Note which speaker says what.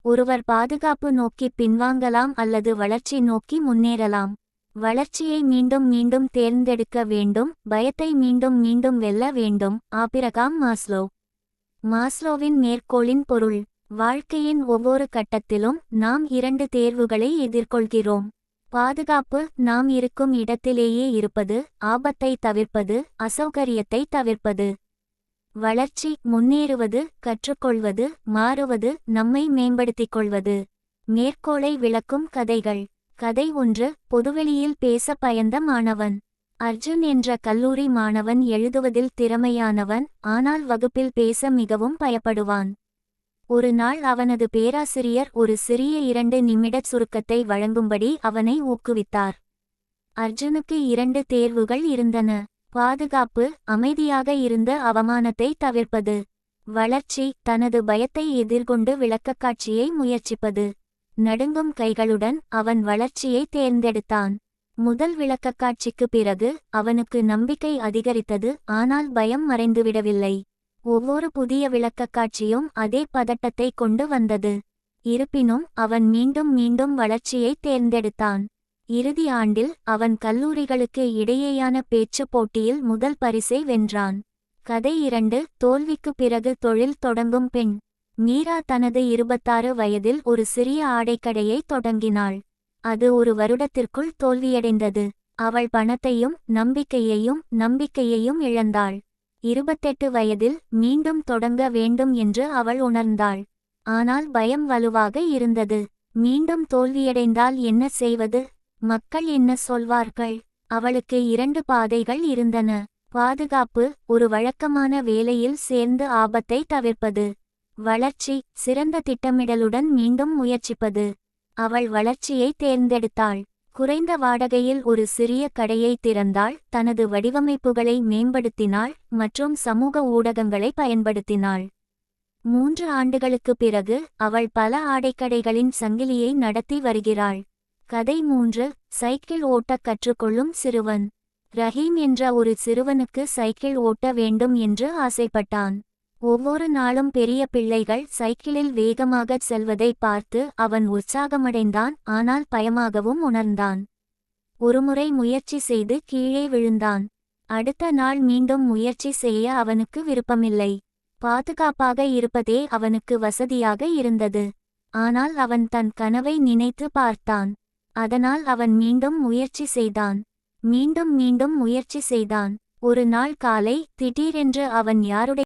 Speaker 1: ஒருவர் பாதுகாப்பு நோக்கி பின்வாங்கலாம் அல்லது வளர்ச்சி நோக்கி முன்னேறலாம். வளர்ச்சியை மீண்டும் மீண்டும் தேர்ந்தெடுக்க வேண்டும், பயத்தை மீண்டும் மீண்டும் வெல்ல வேண்டும். Abraham Maslow. மாஸ்லோவின் மேற்கோளின் பொருள்: வாழ்க்கையின் ஒவ்வொரு கட்டத்திலும் நாம் 2 தேர்வுகளை எதிர்கொள்கிறோம். பாதுகாப்பு, நாம் இருக்கும் இடத்திலேயே இருப்பது, ஆபத்தை தவிர்ப்பது, அசௌகரியத்தை தவிர்ப்பது. வளர்ச்சி, முன்னேறுவது, கற்றுக்கொள்வது, மாறுவது, நம்மை மேம்படுத்திக் கொள்வது. மேற்கோளை விளக்கும் கதைகள். கதை 1. பொதுவெளியில் பேச பயந்த மாணவன். அர்ஜுன் என்ற கல்லூரி மாணவன் எழுதுவதில் திறமையானவன், ஆனால் வகுப்பில் பேச மிகவும் பயப்படுவான். ஒரு நாள் அவனது பேராசிரியர் ஒரு சிறிய 2 நிமிட சுருக்கத்தை வழங்கும்படி அவனை ஊக்குவித்தார். அர்ஜுனுக்கு 2 தேர்வுகள் இருந்தன: பாதுகாப்பு, அமைதியாக இருந்து அவமானத்தை தவிர்ப்பது; வளர்ச்சி, தனது பயத்தை எதிர்கொண்டு விளக்கக்காட்சியை முயற்சிப்பது. நடுங்கும் கைகளுடன் அவன் வளர்ச்சியை தேர்ந்தெடுத்தான். முதல் விளக்கக்காட்சிக்கு பிறகு அவனுக்கு நம்பிக்கை அதிகரித்தது, ஆனால் பயம் மறைந்துவிடவில்லை. ஒவ்வொரு புதிய விளக்கக்காட்சியும் அதே பதட்டத்தை கொண்டு வந்தது. இருப்பினும் அவன் மீண்டும் மீண்டும் வளர்ச்சியை தேர்ந்தெடுத்தான். இறுதி ஆண்டில் அவன் கல்லூரிகளுக்கு இடையேயான பேச்சு போட்டியில் முதல் பரிசை வென்றான். கதை 2. தோல்விக்கு பிறகு தொழில் தொடங்கும் பெண். மீரா தனது 26 வயதில் ஒரு சிறிய ஆடைக்கடையை தொடங்கினாள். அது ஒரு வருடத்திற்குள் தோல்வியடைந்தது. அவள் பணத்தையும் நம்பிக்கையையும் இழந்தாள். 28 வயதில் மீண்டும் தொடங்க வேண்டும் என்று அவள் உணர்ந்தாள். ஆனால் பயம் வலுவாக இருந்தது. மீண்டும் தோல்வியடைந்தால் என்ன செய்வது? மக்கள் என்ன சொல்வார்கள்? அவளுக்கு 2 பாதைகள் இருந்தன. பாதுகாப்பு, ஒரு வழக்கமான வேலையில் சேர்ந்து ஆபத்தை தவிர்ப்பது. வளர்ச்சி, சிறந்த திட்டமிடலுடன் மீண்டும் முயற்சிப்பது. அவள் வளர்ச்சியை தேர்ந்தெடுத்தாள். குறைந்த வாடகையில் ஒரு சிறிய கடையை திறந்தாள், தனது வடிவமைப்புகளை மேம்படுத்தினாள் மற்றும் சமூக ஊடகங்களை பயன்படுத்தினாள். 3 ஆண்டுகளுக்கு பிறகு அவள் பல ஆடைக்கடைகளின் சங்கிலியை நடத்தி வருகிறாள். கதை 3. சைக்கிள் ஓட்டக் கற்றுக்கொள்ளும் சிறுவன். ரஹீம் என்ற ஒரு சிறுவனுக்கு சைக்கிள் ஓட்ட வேண்டும் என்று ஆசைப்பட்டான். ஒவ்வொரு நாளும் பெரிய பிள்ளைகள் சைக்கிளில் வேகமாகச் செல்வதை பார்த்து அவன் உற்சாகமடைந்தான், ஆனால் பயமாகவும் உணர்ந்தான். ஒருமுறை முயற்சி செய்து கீழே விழுந்தான். அடுத்த நாள் மீண்டும் முயற்சி செய்ய அவனுக்கு விருப்பமில்லை. பாதுகாப்பாக இருப்பதே அவனுக்கு வசதியாக இருந்தது. ஆனால் அவன் தன் கனவை நினைத்து பார்த்தான். அதனால் அவன் மீண்டும் முயற்சி செய்தான். மீண்டும் முயற்சி செய்தான். ஒரு நாள் காலை திடீரென்று அவன் யாருடைய